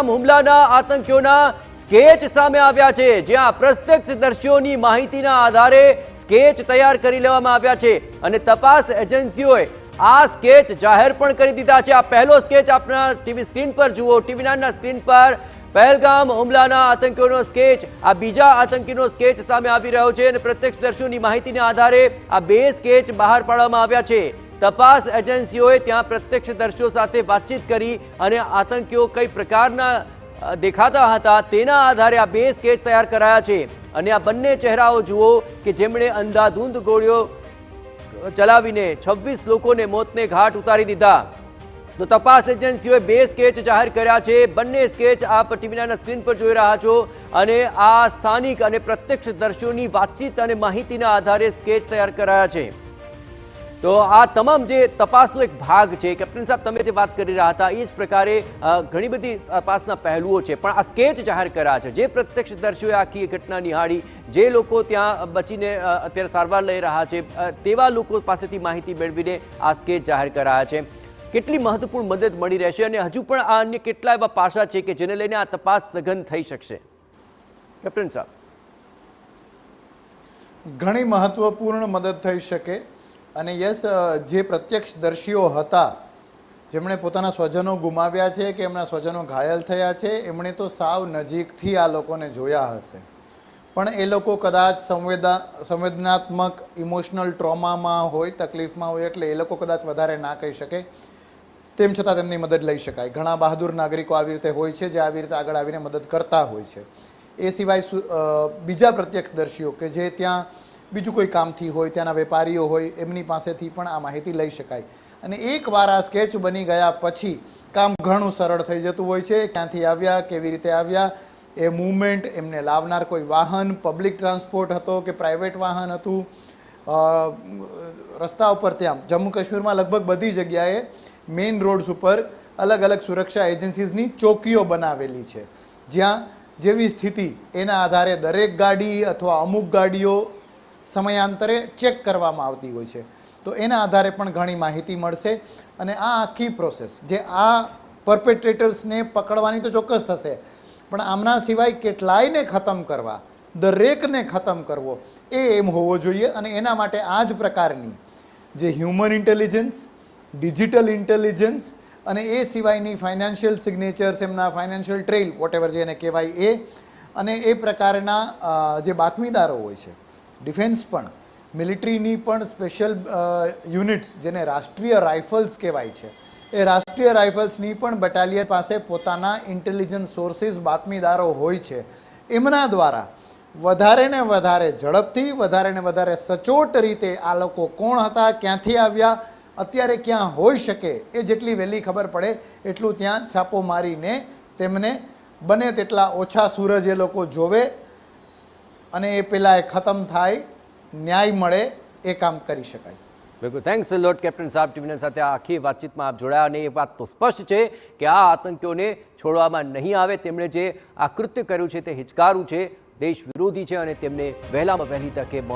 પહેલગામ હુમલાના આતંકીઓના સ્કેચ સામે આવ્યા છે, જ્યાં પ્રત્યક્ષદર્શીઓની માહિતીના આધારે સ્કેચ તૈયાર કરી લેવામાં આવ્યા છે અને તપાસ એજન્સીઓએ આ સ્કેચ જાહેર પણ કરી દીધા છે। આ પહેલો સ્કેચ આપના ટીવી સ્ક્રીન પર જુઓ, ટીવી નાના સ્ક્રીન પર પહેલગામ હુમલાના આતંકીઓનો સ્કેચ, આ બીજા આતંકીનો સ્કેચ સામે આવી રહ્યો છે અને પ્રત્યક્ષદર્શીઓની માહિતીના આધારે આ બે સ્કેચ બહાર પાડવામાં આવ્યા છે। તપાસ એજન્સીઓએ ત્યાં પ્રત્યક્ષદર્શીઓ સાથે વાતચીત કરી અને આતંકીઓ કઈ પ્રકારના દેખાતા હતા તેના આધારે આ બે સ્કેચ તૈયાર કરાયા છે અને આ બંને ચહેરાઓ જુઓ કે જેમણે અંધાધૂંધ ગોળીઓ ચલાવીને 26 લોકોને મોતને ઘાટ ઉતારી દીધા। તો તપાસ એજન્સીઓએ બે સ્કેચ જાહેર કર્યા છે। બંને સ્કેચ આપ ટીવીના સ્ક્રીન પર જોઈ રહ્યા છો અને આ સ્થાનિક અને પ્રત્યક્ષદર્શીઓની વાતચીત અને માહિતીના આધારે સ્કેચ તૈયાર કરાયા છે। તો આ તમામ જે તપાસનો એક ભાગ છે, કેપ્ટન સાહેબ તમે જે વાત કરી રહ્યા હતા એ જ પ્રકારે ઘણી બધી તપાસના પહેલુઓ છે, પણ આ સ્કેચ જાહેર કર્યા છે। જે પ્રત્યક્ષદર્શીઓએ આખી ઘટના નિહાળી, જે લોકો ત્યાં બચીને અત્યારે સારવાર લઈ રહ્યા છે, તેવા લોકો પાસેથી માહિતી મેળવીને આ સ્કેચ જાહેર કરાયા છે। કેટલી મહત્વપૂર્ણ મદદ મળી રહેશે અને હજુ પણ આ અન્ય કેટલા એવા પાસા છે કે જેને લઈને આ તપાસ સઘન થઈ શકશે? કેપ્ટન સાહેબ, ઘણી મહત્વપૂર્ણ મદદ થઈ શકે અને યસ, જે પ્રત્યક્ષદર્શીઓ હતા જેમણે પોતાના સ્વજનો ગુમાવ્યા છે કે એમના સ્વજનો ઘાયલ થયા છે, એમણે તો સાવ નજીકથી આ લોકોને જોયા હશે, પણ એ લોકો કદાચ સંવેદનાત્મક ઇમોશનલ ટ્રોમામાં હોય, તકલીફમાં હોય, એટલે એ લોકો કદાચ વધારે ના કહી શકે, તેમ છતાં તેમની મદદ લઈ શકાય। ઘણા બહાદુર નાગરિકો આવી રીતે હોય છે જે આવી રીતે આગળ આવીને મદદ કરતા હોય છે। એ સિવાય બીજા પ્રત્યક્ષદર્શીઓ કે જે ત્યાં બીજું કોઈ કામથી હોય, ત્યાંના વેપારીઓ હોય, એમની પાસેથી પણ આ માહિતી લઈ શકાય અને એકવાર આ સ્કેચ બની ગયા પછી કામ ઘણું સરળ થઈ જતું હોય છે। ક્યાંથી આવ્યા, કેવી રીતે આવ્યા, એ મૂવમેન્ટ, એમને લાવનાર કોઈ વાહન, પબ્લિક ટ્રાન્સપોર્ટ હતો કે પ્રાઇવેટ વાહન હતું, રસ્તા ઉપર ત્યાં જમ્મુ કાશ્મીરમાં લગભગ બધી જગ્યાએ મેઇન રોડ્સ ઉપર અલગ અલગ સુરક્ષા એજન્સીઝની ચોકીઓ બનાવેલી છે, જ્યાં જેવી સ્થિતિ એના આધારે દરેક ગાડી અથવા અમુક ગાડીઓ સમયાંતરે ચેક કરવામાં આવતી હોય છે। તો એના આધારે પણ ઘણી માહિતી મળશે અને આ આખી પ્રોસેસ જે આ પરપેટ્રેટર્સને પકડવાની તો ચોક્કસ થશે, પણ આમના સિવાય કેટલાયને ખતમ કરવા, દરેકને ખતમ કરવો એ એમ હોવો જોઈએ અને એના માટે આ જ પ્રકારની જે હ્યુમન ઇન્ટેલિજન્સ, ડિજિટલ ઇન્ટેલિજન્સ અને એ સિવાયની ફાઇનાન્શિયલ સિગ્નેચર્સ, એમના ફાઇનાન્શિયલ ટ્રેલ, વોટેવર જેને કહેવાય એ, અને એ પ્રકારના જે બાતમીદારો હોય છે, ડિફેન્સ પણ, મિલિટરીની પણ સ્પેશિયલ યુનિટ્સ જેને રાષ્ટ્રીય રાઇફલ્સ કહેવાય છે, એ રાષ્ટ્રીય રાઇફલ્સની પણ બટાલિયન પાસે પોતાના ઇન્ટેલિજન્સ સોર્સિસ, બાતમીદારો હોય છે। એમના દ્વારા વધારે ને વધારે ઝડપથી, વધારે ને વધારે સચોટ રીતે આ લોકો કોણ હતા, ક્યાંથી આવ્યા, અત્યારે ક્યાં હોઈ શકે, એ જેટલી વહેલી ખબર પડે એટલું ત્યાં છાપો મારીને તેમને બને તેટલા ઓછા સૂરજ એ લોકો જોવે અને એ પહેલાં એ ખતમ થાય, ન્યાય મળે, એ કામ કરી શકાય। બિલકુલ, થેન્ક્સ લોટ કેપ્ટન સાહેબ, ટીવીના સાથે આખી વાતચીતમાં આપ જોડાયા અને એ વાત તો સ્પષ્ટ છે કે આ આતંકીઓને છોડવામાં નહીં આવે। તેમણે જે આ કૃત્ય કર્યું છે તે હિચકારું છે, દેશ વિરોધી છે અને તેમને વહેલામાં વહેલી તકે મોત